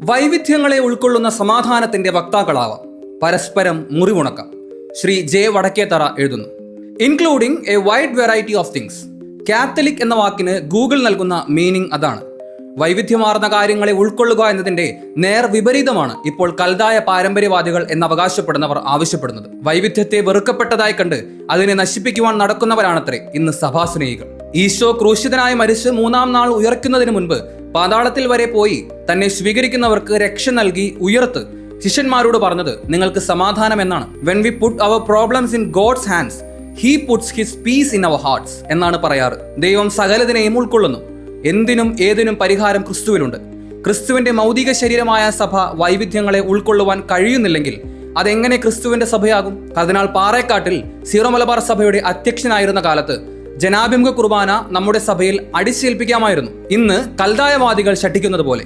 വൈവിധ്യങ്ങളെ ഉൾക്കൊള്ളുന്ന സമാധാനത്തിന്റെ വക്താക്കളാവാം, പരസ്പരം മുറിവുണക്കാം. ശ്രീ ജെ വടക്കേത്തറ എഴുതുന്നു. Including A wide variety of things. Catholic എന്ന വാക്കിന് ഗൂഗിൾ നൽകുന്ന മീനിങ് അതാണ്. വൈവിധ്യമാർന്ന കാര്യങ്ങളെ ഉൾക്കൊള്ളുക എന്നതിന്റെ നേർ വിപരീതമാണ് ഇപ്പോൾ കൽദായ പാരമ്പര്യവാദികൾ എന്നവകാശപ്പെടുന്നവർ ആവശ്യപ്പെടുന്നത്. വൈവിധ്യത്തെ വെറുക്കപ്പെട്ടതായി കണ്ട് അതിനെ നശിപ്പിക്കുവാൻ നടക്കുന്നവരാണത്രേ ഇന്ന് സഭാസ്നേഹികൾ. ഈശോ ക്രൂശിതനായി മരിച്ച് 3-ാം നാൾ ഉയർക്കുന്നതിന് മുൻപ് പാതാളത്തിൽ വരെ പോയി തന്നെ സ്വീകരിക്കുന്നവർക്ക് രക്ഷ നൽകി ഉയർത്ത് ശിഷ്യന്മാരോട് പറഞ്ഞത് നിങ്ങൾക്ക് സമാധാനം എന്നാണ്. When we put our problems in God's hands he puts his peace in our hearts എന്നാണ് പറയാറ്. ദൈവം സകലതിനെയും ഉൾക്കൊള്ളുന്നു. എന്തിനും ഏതിനും പരിഹാരം ക്രിസ്തുവിലുണ്ട്. ക്രിസ്തുവിന്റെ മൗതിക ശരീരമായ സഭ വൈവിധ്യങ്ങളെ ഉൾക്കൊള്ളുവാൻ കഴിയുന്നില്ലെങ്കിൽ അതെങ്ങനെ ക്രിസ്തുവിന്റെ സഭയാകും? കർദിനാൾ പാറേക്കാട്ടിൽ സീറോ മലബാർ സഭയുടെ അധ്യക്ഷനായിരുന്ന കാലത്ത് ജനാഭിമുഖ കുർബാന നമ്മുടെ സഭയിൽ അടിച്ചേൽപ്പിക്കാമായിരുന്നു, ഇന്ന് കൽദായവാദികൾ ശഠിക്കുന്നത് പോലെ.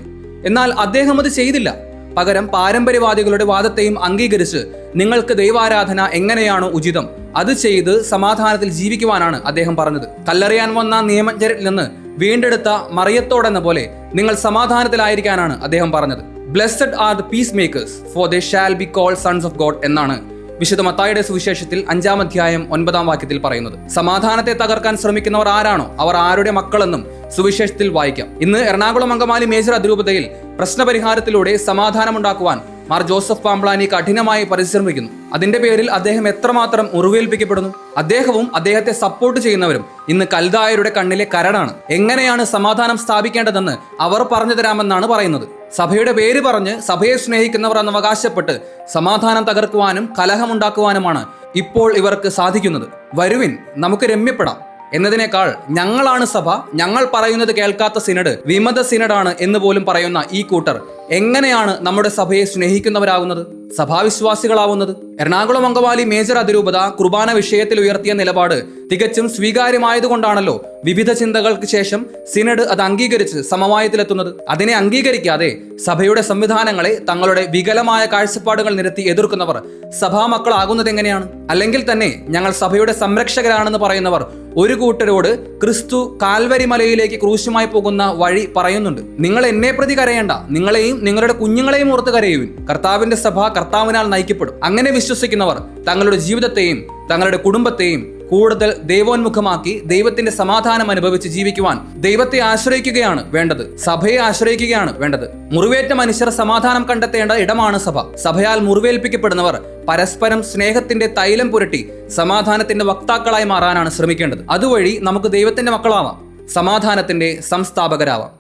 എന്നാൽ അദ്ദേഹം അത് ചെയ്തില്ല. പകരം പാരമ്പര്യവാദികളുടെ വാദത്തെയും അംഗീകരിച്ച് നിങ്ങൾക്ക് ദൈവാരാധന എങ്ങനെയാണോ ഉചിതം അത് ചെയ്ത് സമാധാനത്തിൽ ജീവിക്കുവാനാണ് അദ്ദേഹം പറഞ്ഞത്. കല്ലെറിയാൻ വന്ന നിയമജ്ഞരിൽ നിന്ന് വീണ്ടെടുത്ത മറിയത്തോടെന്ന പോലെ നിങ്ങൾ സമാധാനത്തിലായിരിക്കാനാണ് അദ്ദേഹം പറഞ്ഞത്. Blessed are the peacemakers for they shall be called sons of God എന്നാണ് വിശുദ്ധ മത്തായിയുടെ സുവിശേഷത്തിൽ 5-ാം അധ്യായം 9-ാം വാക്യത്തിൽ പറയുന്നത്. സമാധാനത്തെ തകർക്കാൻ ശ്രമിക്കുന്നവർ ആരാണോ അവർ ആരുടെ മക്കളെന്നും സുവിശേഷത്തിൽ വായിക്കാം. ഇന്ന് എറണാകുളം അങ്കമാലി മേജർ അതിരൂപതയിൽ പ്രശ്നപരിഹാരത്തിലൂടെ സമാധാനമുണ്ടാക്കുവാൻ മാർ ജോസഫ് പാംപ്ലാനി കഠിനമായി പരിശ്രമിക്കുന്നു. അതിന്റെ പേരിൽ അദ്ദേഹം എത്രമാത്രം മുറിവേൽപ്പിക്കപ്പെടുന്നു. അദ്ദേഹവും അദ്ദേഹത്തെ സപ്പോർട്ട് ചെയ്യുന്നവരും ഇന്ന് കൽദായരുടെ കണ്ണിലെ കരടാണ്. എങ്ങനെയാണ് സമാധാനം സ്ഥാപിക്കേണ്ടതെന്ന് അവർ പറഞ്ഞു തരാമെന്നാണ് പറയുന്നത്. സഭയുടെ പേര് പറഞ്ഞ് സഭയെ സ്നേഹിക്കുന്നവർ എന്ന് അവകാശപ്പെട്ട് സമാധാനം തകർക്കുവാനും കലഹമുണ്ടാക്കുവാനുമാണ് ഇപ്പോൾ ഇവർക്ക് സാധിക്കുന്നത്. വരുവിൻ, നമുക്ക് രമ്യപ്പെടാം എന്നതിനേക്കാൾ ഞങ്ങളാണ് സഭ, ഞങ്ങൾ പറയുന്നത് കേൾക്കാത്ത സിനഡ് വിമത സിനഡാണ് എന്ന് പോലും പറയുന്ന ഈ കൂട്ടർ എങ്ങനെയാണ് നമ്മുടെ സഭയെ സ്നേഹിക്കുന്നവരാകുന്നത്, സഭാവിശ്വാസികളാവുന്നത്? എറണാകുളം അങ്കമാലി മേജർ അതിരൂപത കുർബാന വിഷയത്തിൽ ഉയർത്തിയ നിലപാട് തികച്ചും സ്വീകാര്യമായതുകൊണ്ടാണല്ലോ വിവിധ ചിന്തകൾക്ക് ശേഷം സിനഡ് അത് അംഗീകരിച്ച് സമവായത്തിലെത്തുന്നത്. അതിനെ അംഗീകരിക്കാതെ സഭയുടെ സംവിധാനങ്ങളെ തങ്ങളുടെ വികലമായ കാഴ്ചപ്പാടുകൾ നിരത്തി എതിർക്കുന്നവർ സഭാമക്കളാകുന്നത് എങ്ങനെയാണ്? അല്ലെങ്കിൽ തന്നെ ഞങ്ങൾ സഭയുടെ സംരക്ഷകരാണെന്ന് പറയുന്നവർ ഒരു കൂട്ടരോട് ക്രിസ്തു കാൽവരി മലയിലേക്ക് ക്രൂശുമായി പോകുന്ന വഴി പറയുന്നുണ്ട്. നിങ്ങൾ എന്നെ പ്രതി കരയേണ്ട, നിങ്ങളെയും നിങ്ങളുടെ കുഞ്ഞുങ്ങളെയും ഓർത്ത് കരയുവിൻ. കർത്താവിന്റെ സഭ കർത്താവിനാൽ നയിക്കപ്പെടും. അങ്ങനെ വിശ്വസിക്കുന്നവർ തങ്ങളുടെ ജീവിതത്തെയും തങ്ങളുടെ കുടുംബത്തെയും കൂടുതൽ ദൈവോന്മുഖമാക്കി ദൈവത്തിന്റെ സമാധാനം അനുഭവിച്ച് ജീവിക്കുവാൻ ദൈവത്തെ ആശ്രയിക്കുകയാണ് വേണ്ടത്, സഭയെ ആശ്രയിക്കുകയാണ് വേണ്ടത്. മുറിവേറ്റ മനുഷ്യർ സമാധാനം കണ്ടെത്തേണ്ട ഇടമാണ് സഭ. സഭയാൽ മുറിവേൽപ്പിക്കപ്പെടുന്നവർ പരസ്പരം സ്നേഹത്തിന്റെ തൈലം പുരട്ടി സമാധാനത്തിന്റെ വക്താക്കളായി മാറാനാണ് ശ്രമിക്കേണ്ടത്. അതുവഴി നമുക്ക് ദൈവത്തിന്റെ മക്കളാവാം, സമാധാനത്തിന്റെ സംസ്ഥാപകരാവാം.